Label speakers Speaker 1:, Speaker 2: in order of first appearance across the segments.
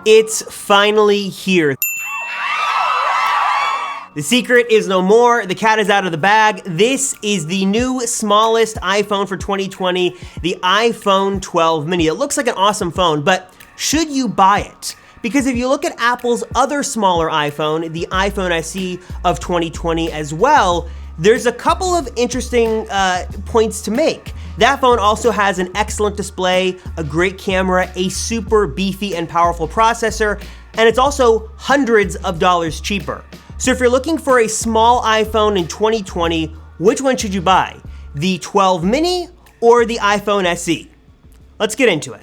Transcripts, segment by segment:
Speaker 1: It's finally here. The secret is no more, the cat is out of the bag. This is the new smallest iPhone for 2020, the iPhone 12 mini. It looks like an awesome phone, but should you buy it? Because if you look at Apple's other smaller iPhone, the iPhone SE of 2020 as well, there's a couple of interesting points to make. That phone also has an excellent display, a great camera, a super beefy and powerful processor, and it's also hundreds of dollars cheaper. So if you're looking for a small iPhone in 2020, which one should you buy? The 12 mini or the iPhone SE? Let's get into it.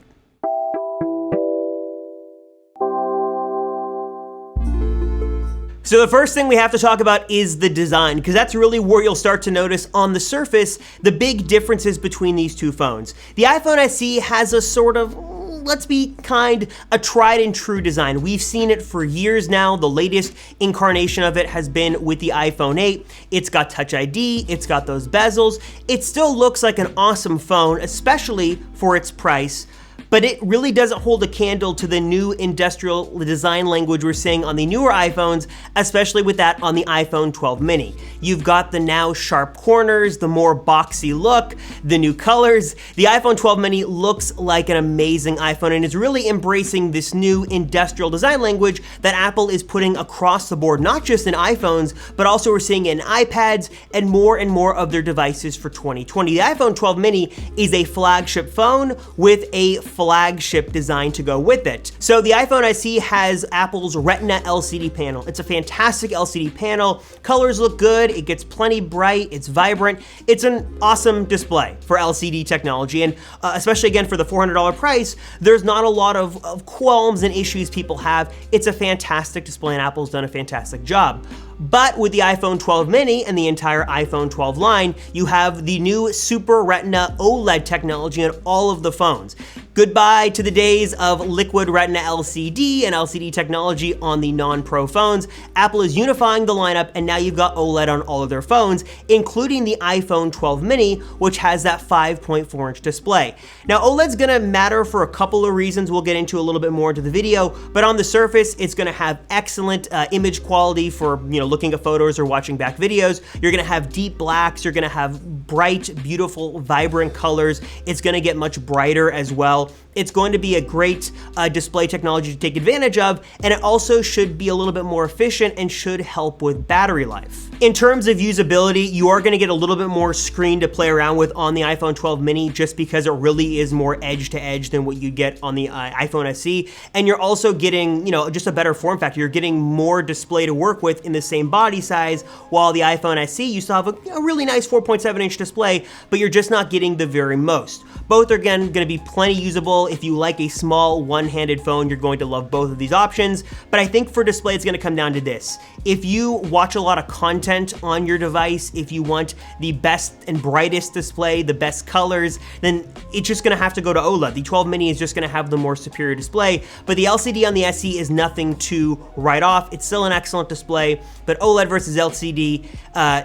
Speaker 1: So the first thing we have to talk about is the design, because that's really where you'll start to notice on the surface the big differences between these two phones. The iPhone SE has a sort of, let's be kind, a tried and true design. We've seen it for years now. The latest incarnation of it has been with the iPhone 8. It's got Touch ID, it's got those bezels. It still looks like an awesome phone, especially for its price. But it really doesn't hold a candle to the new industrial design language we're seeing on the newer iPhones, especially with that on the iPhone 12 mini. You've got the now sharp corners, the more boxy look, the new colors. The iPhone 12 mini looks like an amazing iPhone and is really embracing this new industrial design language that Apple is putting across the board, not just in iPhones, but also we're seeing in iPads and more of their devices for 2020. The iPhone 12 mini is a flagship phone with a flagship design to go with it. So the iPhone SE has Apple's Retina LCD panel. It's a fantastic LCD panel. Colors look good, it gets plenty bright, it's vibrant. It's an awesome display for LCD technology, and especially again for the $400 price, there's not a lot of qualms and issues people have. It's a fantastic display and Apple's done a fantastic job. But with the iPhone 12 mini and the entire iPhone 12 line, you have the new Super Retina OLED technology on all of the phones. Goodbye to the days of liquid Retina LCD and LCD technology on the non-Pro phones. Apple is unifying the lineup, and now you've got OLED on all of their phones, including the iPhone 12 mini, which has that 5.4-inch display. Now, OLED's gonna matter for a couple of reasons we'll get into a little bit more into the video, but on the surface, it's gonna have excellent image quality for, looking at photos or watching back videos. You're gonna have deep blacks, you're gonna have bright, beautiful, vibrant colors. It's gonna get much brighter as well. It's going to be a great display technology to take advantage of, and it also should be a little bit more efficient and should help with battery life. In terms of usability, you are going to get a little bit more screen to play around with on the iPhone 12 mini just because it really is more edge to edge than what you get on the iPhone SE, and you're also getting, just a better form factor. You're getting more display to work with in the same body size, while the iPhone SE, you still have a really nice 4.7-inch display, but you're just not getting the very most. Both are again going to be plenty usable. If you like a small one-handed phone, you're going to love both of these options. But I think for display, it's going to come down to this. If you watch a lot of content on your device, if you want the best and brightest display, the best colors, then it's just going to have to go to OLED. The 12 mini is just going to have the more superior display, but the LCD on the SE is nothing to write off. It's still an excellent display, but OLED versus LCD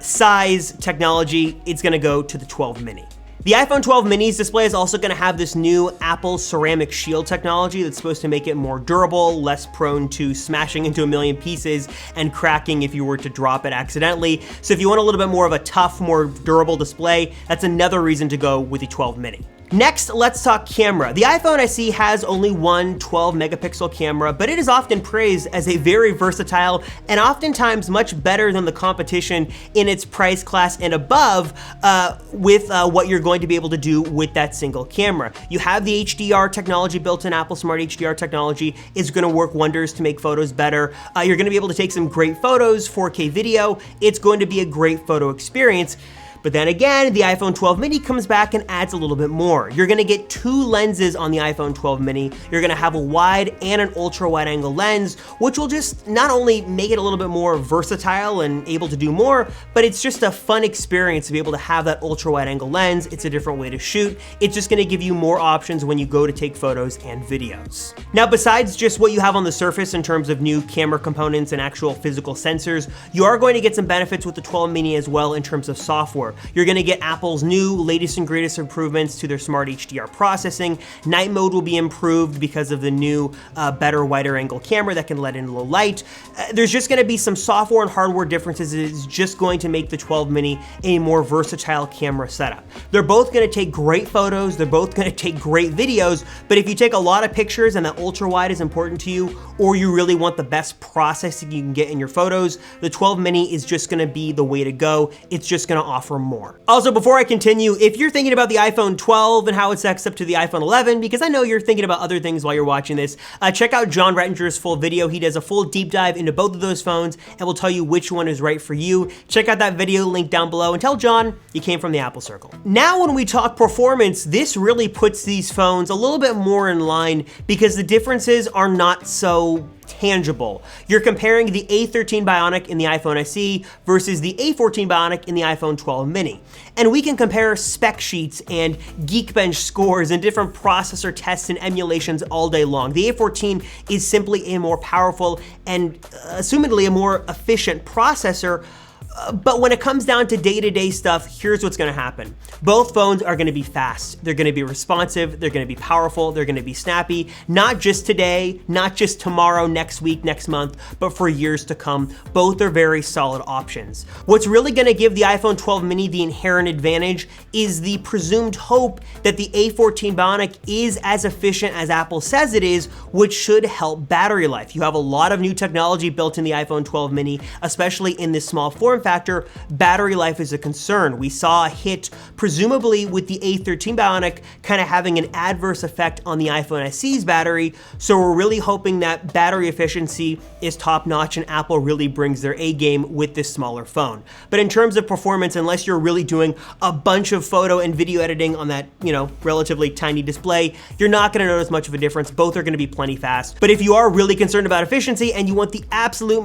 Speaker 1: size technology, it's going to go to the 12 mini. The iPhone 12 mini's display is also going to have this new Apple ceramic shield technology that's supposed to make it more durable, less prone to smashing into a million pieces and cracking if you were to drop it accidentally. So if you want a little bit more of a tough, more durable display, that's another reason to go with the 12 mini. Next, let's talk camera. The iPhone SE has only one 12-megapixel camera, but it is often praised as a very versatile and oftentimes much better than the competition in its price class and above with what you're going to be able to do with that single camera. You have the HDR technology built in. Apple Smart HDR technology is going to work wonders to make photos better. You're going to be able to take some great photos, 4K video. It's going to be a great photo experience. But then again, the iPhone 12 mini comes back and adds a little bit more. You're gonna get two lenses on the iPhone 12 mini. You're gonna have a wide and an ultra wide angle lens, which will just not only make it a little bit more versatile and able to do more, but it's just a fun experience to be able to have that ultra wide angle lens. It's a different way to shoot. It's just gonna give you more options when you go to take photos and videos. Now, besides just what you have on the surface in terms of new camera components and actual physical sensors, you are going to get some benefits with the 12 mini as well in terms of software. You're gonna get Apple's new latest and greatest improvements to their smart HDR processing. Night mode will be improved because of the new better wider angle camera that can let in low light. There's just gonna be some software and hardware differences. It's just going to make the 12 mini a more versatile camera setup. They're both gonna take great photos, they're both gonna take great videos, but if you take a lot of pictures and that ultra wide is important to you, or you really want the best processing you can get in your photos, the 12 mini is just gonna be the way to go. It's just gonna offer more. Also, before I continue, if you're thinking about the iPhone 12 and how it stacks up to the iPhone 11, because I know you're thinking about other things while you're watching this, check out John Rettinger's full video. He does a full deep dive into both of those phones and will tell you which one is right for you. Check out that video, link down below, and tell John you came from the Apple Circle. Now, when we talk performance, this really puts these phones a little bit more in line because the differences are not so tangible. You're comparing the A13 Bionic in the iPhone SE versus the A14 Bionic in the iPhone 12 mini. And we can compare spec sheets and Geekbench scores and different processor tests and emulations all day long. The A14 is simply a more powerful and assumedly a more efficient processor. But when it comes down to day-to-day stuff, here's what's gonna happen. Both phones are gonna be fast. They're gonna be responsive, they're gonna be powerful, they're gonna be snappy, not just today, not just tomorrow, next week, next month, but for years to come. Both are very solid options. What's really gonna give the iPhone 12 mini the inherent advantage is the presumed hope that the A14 Bionic is as efficient as Apple says it is, which should help battery life. You have a lot of new technology built in the iPhone 12 mini, especially in this small form factor. Battery life is a concern. We saw a hit, presumably with the A13 Bionic, kind of having an adverse effect on the iPhone SE's battery. So we're really hoping that battery efficiency is top notch and Apple really brings their A game with this smaller phone. But in terms of performance, unless you're really doing a bunch of photo and video editing on that, relatively tiny display, you're not going to notice much of a difference. Both are going to be plenty fast. But if you are really concerned about efficiency and you want the absolute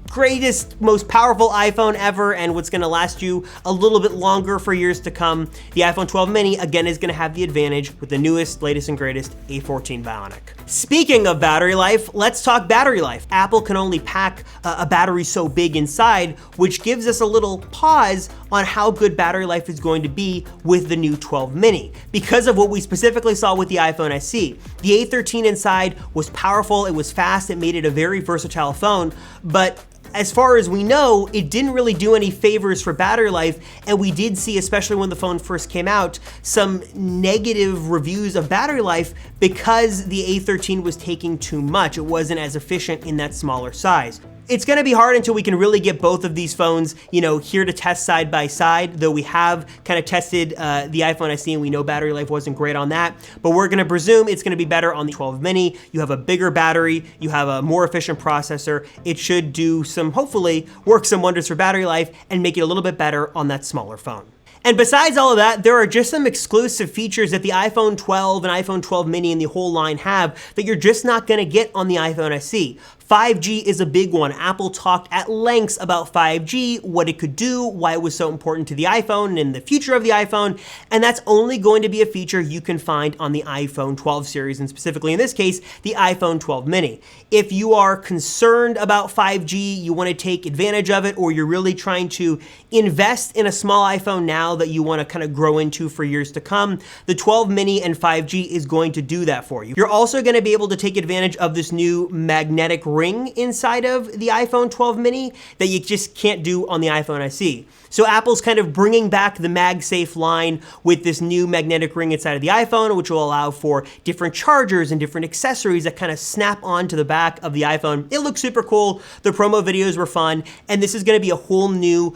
Speaker 1: greatest, most powerful iPhone ever and what's gonna last you a little bit longer for years to come, the iPhone 12 mini again is gonna have the advantage with the newest, latest and greatest A14 Bionic. Speaking of battery life, let's talk battery life. Apple can only pack a battery so big inside, which gives us a little pause on how good battery life is going to be with the new 12 mini. Because of what we specifically saw with the iPhone SE, the A13 inside was powerful, it was fast, it made it a very versatile phone, but as far as we know, it didn't really do any favors for battery life, and we did see, especially when the phone first came out, some negative reviews of battery life because the A13 was taking too much. It wasn't as efficient in that smaller size. It's gonna be hard until we can really get both of these phones, here to test side by side, though we have kind of tested the iPhone SE and we know battery life wasn't great on that, but we're gonna presume it's gonna be better on the 12 mini. You have a bigger battery, you have a more efficient processor. It should do hopefully work some wonders for battery life and make it a little bit better on that smaller phone. And besides all of that, there are just some exclusive features that the iPhone 12 and iPhone 12 mini and the whole line have that you're just not gonna get on the iPhone SE. 5G is a big one. Apple talked at lengths about 5G, what it could do, why it was so important to the iPhone and the future of the iPhone, and that's only going to be a feature you can find on the iPhone 12 series, and specifically in this case, the iPhone 12 mini. If you are concerned about 5G, you want to take advantage of it, or you're really trying to invest in a small iPhone now that you want to kind of grow into for years to come, the 12 mini and 5G is going to do that for you. You're also going to be able to take advantage of this new magnetic ring inside of the iPhone 12 mini that you just can't do on the iPhone SE. So Apple's kind of bringing back the MagSafe line with this new magnetic ring inside of the iPhone, which will allow for different chargers and different accessories that kind of snap onto the back of the iPhone. It looks super cool. The promo videos were fun, and this is going to be a whole new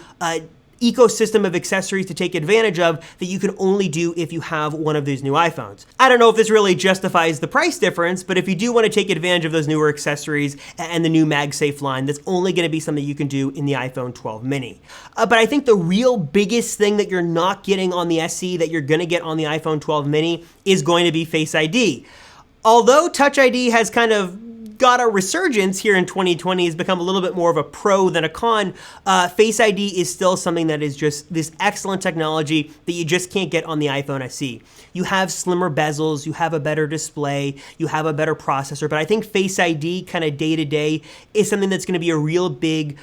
Speaker 1: ecosystem of accessories to take advantage of that you can only do if you have one of these new iPhones. I don't know if this really justifies the price difference, but if you do want to take advantage of those newer accessories and the new MagSafe line, that's only going to be something you can do in the iPhone 12 mini. But I think the real biggest thing that you're not getting on the SE that you're going to get on the iPhone 12 mini is going to be Face ID. Although Touch ID has kind of got a resurgence here in 2020, has become a little bit more of a pro than a con, Face ID is still something that is just this excellent technology that you just can't get on the iPhone SE. You have slimmer bezels, you have a better display, you have a better processor, but I think Face ID kind of day to day is something that's going to be a real big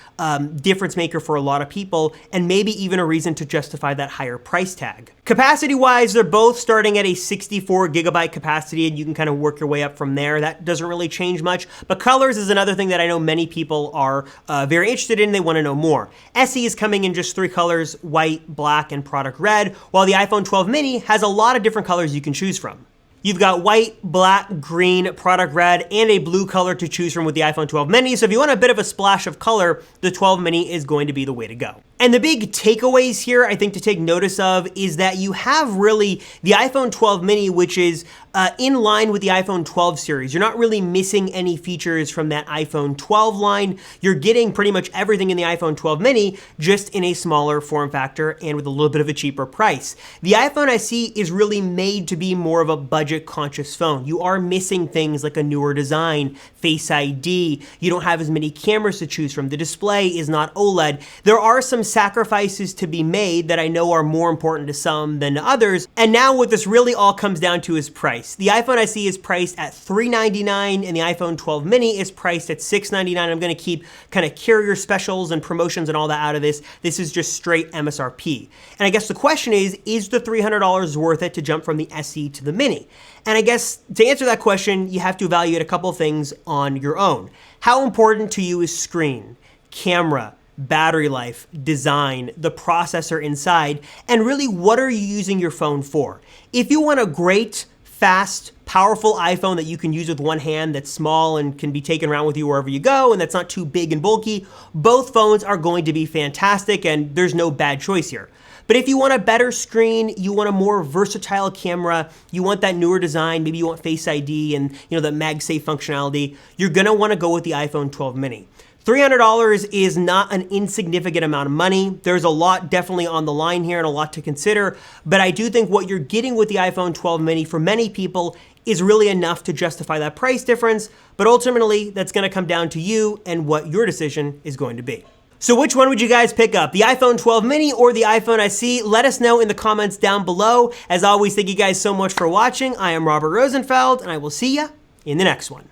Speaker 1: difference maker for a lot of people, and maybe even a reason to justify that higher price tag. Capacity wise, they're both starting at a 64 gigabyte capacity, and you can kind of work your way up from there. That doesn't really change much, but colors is another thing that I know many people are very interested in. They want to know more. SE is coming in just 3 colors, white, black, and product red, while the iPhone 12 mini has a lot of different colors you can choose from. You've got white, black, green, product red, and a blue color to choose from with the iPhone 12 mini, so if you want a bit of a splash of color, the 12 mini is going to be the way to go. And the big takeaways here, I think, to take notice of is that you have really the iPhone 12 mini, which is in line with the iPhone 12 series. You're not really missing any features from that iPhone 12 line. You're getting pretty much everything in the iPhone 12 mini, just in a smaller form factor and with a little bit of a cheaper price. The iPhone SE is really made to be more of a budget-conscious phone. You are missing things like a newer design, Face ID. You don't have as many cameras to choose from. The display is not OLED. There are some sacrifices to be made that I know are more important to some than to others. And now what this really all comes down to is price. The iPhone SE is priced at $399 and the iPhone 12 mini is priced at $699. I'm going to keep kind of carrier specials and promotions and all that out of this. This is just straight MSRP. And I guess the question is the $300 worth it to jump from the SE to the mini? And I guess to answer that question, you have to evaluate a couple of things on your own. How important to you is screen, camera, battery life, design, the processor inside, and really what are you using your phone for? If you want a great, fast, powerful iPhone that you can use with one hand that's small and can be taken around with you wherever you go and that's not too big and bulky, both phones are going to be fantastic and there's no bad choice here. But if you want a better screen, you want a more versatile camera, you want that newer design, maybe you want Face ID and the MagSafe functionality, you're gonna wanna go with the iPhone 12 mini. $300 is not an insignificant amount of money. There's a lot definitely on the line here and a lot to consider, but I do think what you're getting with the iPhone 12 mini for many people is really enough to justify that price difference, but ultimately that's gonna come down to you and what your decision is going to be. So which one would you guys pick up, the iPhone 12 mini or the iPhone SE? Let us know in the comments down below. As always, thank you guys so much for watching. I am Robert Rosenfeld, and I will see ya in the next one.